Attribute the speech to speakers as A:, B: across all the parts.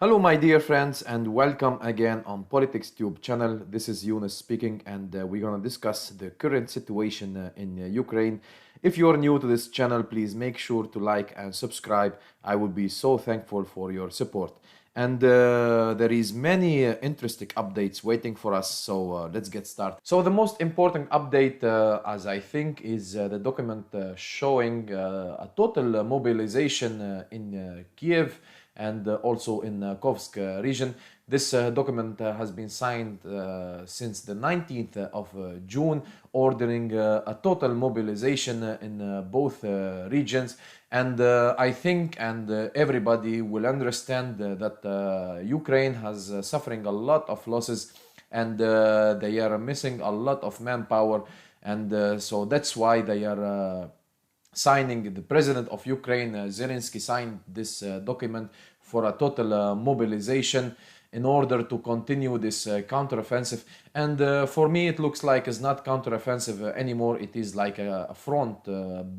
A: Hello, my dear friends, and welcome again on Politics Tube channel. This is Yunus speaking, and we're gonna discuss the current situation in Ukraine. If you are new to this channel, please make sure to like and subscribe. I would be so thankful for your support. And there is many interesting updates waiting for us, so let's get started. So the most important update, as I think, is the document showing a total mobilization in Kiev and also in Kovsk region. This document has been signed since the 19th of June, ordering a total mobilization in both regions. And I think everybody will understand that Ukraine has suffering a lot of losses, and they are missing a lot of manpower, and so that's why they are signing. The president of Ukraine, Zelensky, signed this document for a total mobilization in order to continue this counteroffensive. And for me, it looks like it's not counteroffensive anymore. It is like a front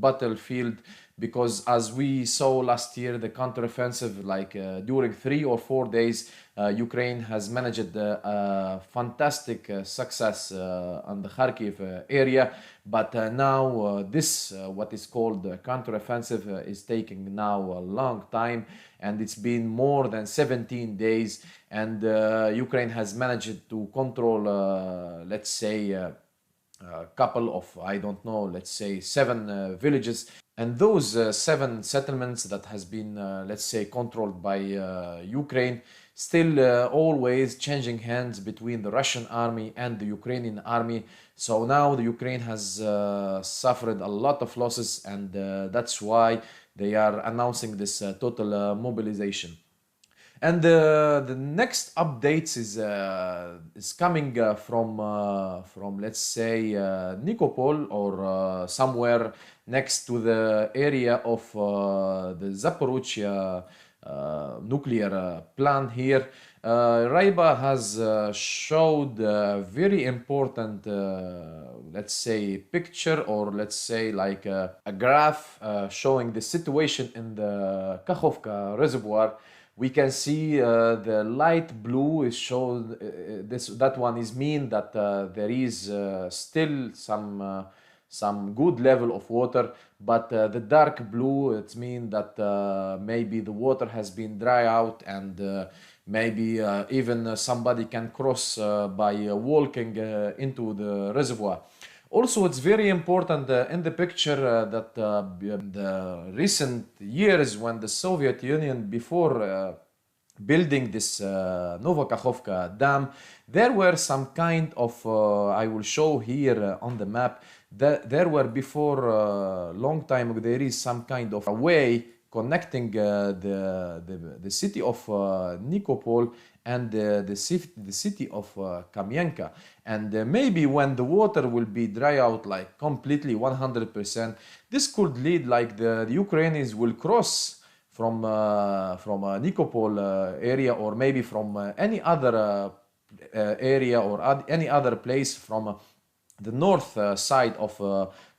A: battlefield, because as we saw last year, the counteroffensive, like during 3 or 4 days, Ukraine has managed a fantastic success on the Kharkiv area. But now this, what is called counteroffensive, is taking now a long time, and it's been more than 17 days, and Ukraine has managed to control, let's say, a couple of, I don't know, let's say 7 villages. And those 7 settlements that has been, let's say, controlled by Ukraine, still always changing hands between the Russian army and the Ukrainian army. So now the Ukraine has suffered a lot of losses, and that's why they are announcing this total mobilization. And the next updates is coming from let's say Nikopol, or somewhere next to the area of the Zaporizhzhia nuclear plant here. Raiba has showed a very important, let's say, picture, or let's say like a graph showing the situation in the Kakhovka reservoir. We can see the light blue is shown. That one is mean that there is still some good level of water, but the dark blue, it means that maybe the water has been dry out, and maybe even somebody can cross by walking into the reservoir. Also, it's very important in the picture that in the recent years, when the Soviet Union, before building this Novokakhovka dam, there were some kind of, I will show here on the map, that there were before a long time ago, there is some kind of a way connecting the city of Nikopol and the city of Kamienka. And maybe when the water will be dry out like completely 100%, this could lead like the Ukrainians will cross from Nikopol area, or maybe from any other area, or any other place from the north side of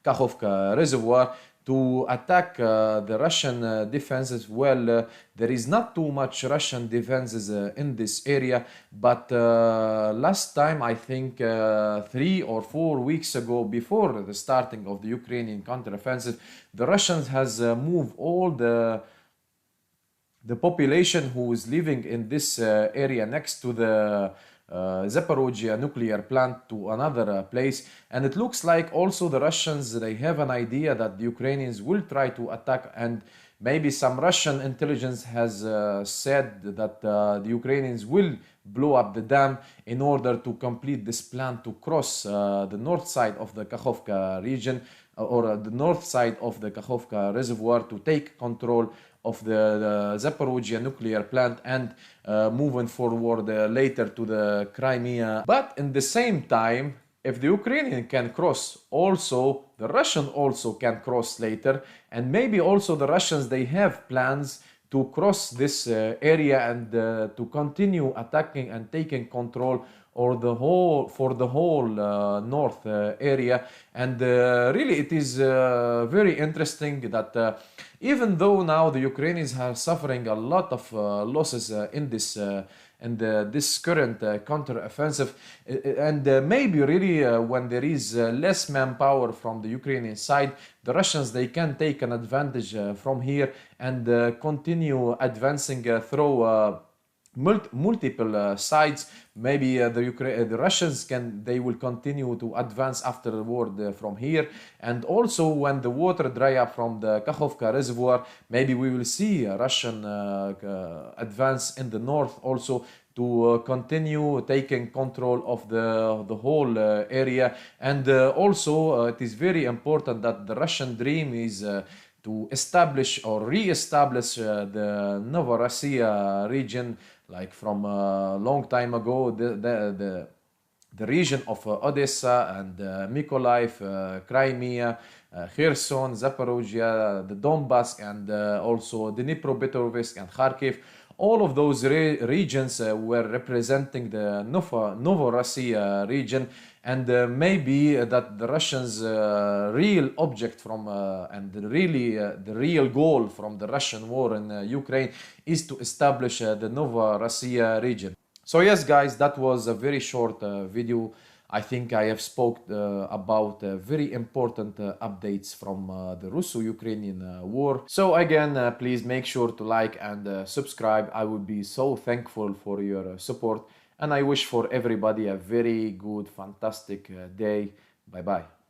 A: Kakhovka reservoir, to attack the Russian defenses. Well, there is not too much Russian defenses in this area, but last time, I think 3 or 4 weeks ago, before the starting of the Ukrainian counteroffensive, the Russians has moved all the population who is living in this area next to the Zaporizhzhia nuclear plant to another place. And it looks like also the Russians, they have an idea that the Ukrainians will try to attack, and maybe some Russian intelligence has said that the Ukrainians will blow up the dam in order to complete this plan to cross the north side of the Kakhovka region, or the north side of the Kakhovka reservoir, to take control of the Zaporizhzhia nuclear plant, and moving forward later to the Crimea. But in the same time, if the Ukrainian can cross, also the Russian also can cross later, and maybe also the Russians, they have plans to cross this area and to continue attacking and taking control or the whole for the whole north area. And really, it is very interesting that even though now the Ukrainians are suffering a lot of losses in this this current counter-offensive, and maybe really when there is less manpower from the Ukrainian side, the Russians, they can take an advantage from here and continue advancing through multiple sides. Maybe the Russians they will continue to advance afterward from here, and also when the water dry up from the Kakhovka reservoir, maybe we will see a Russian advance in the north also to continue taking control of the whole area. And also it is very important that the Russian dream is to establish or re-establish the Novorossiya region, like from a long time ago, the region of Odessa and Mykolaiv, Crimea, Kherson, Zaporozhye, the Donbass, and also Dnipropetrovsk and Kharkiv. All of those regions were representing the Novorossiya region, and maybe that the Russians' real object from and really the real goal from the Russian war in Ukraine is to establish the Novorossiya region. So yes, guys, that was a very short video. I think I have spoke about very important updates from the Russo-Ukrainian war. So again, please make sure to like and subscribe. I would be so thankful for your support, and I wish for everybody a very good, fantastic day. Bye-bye.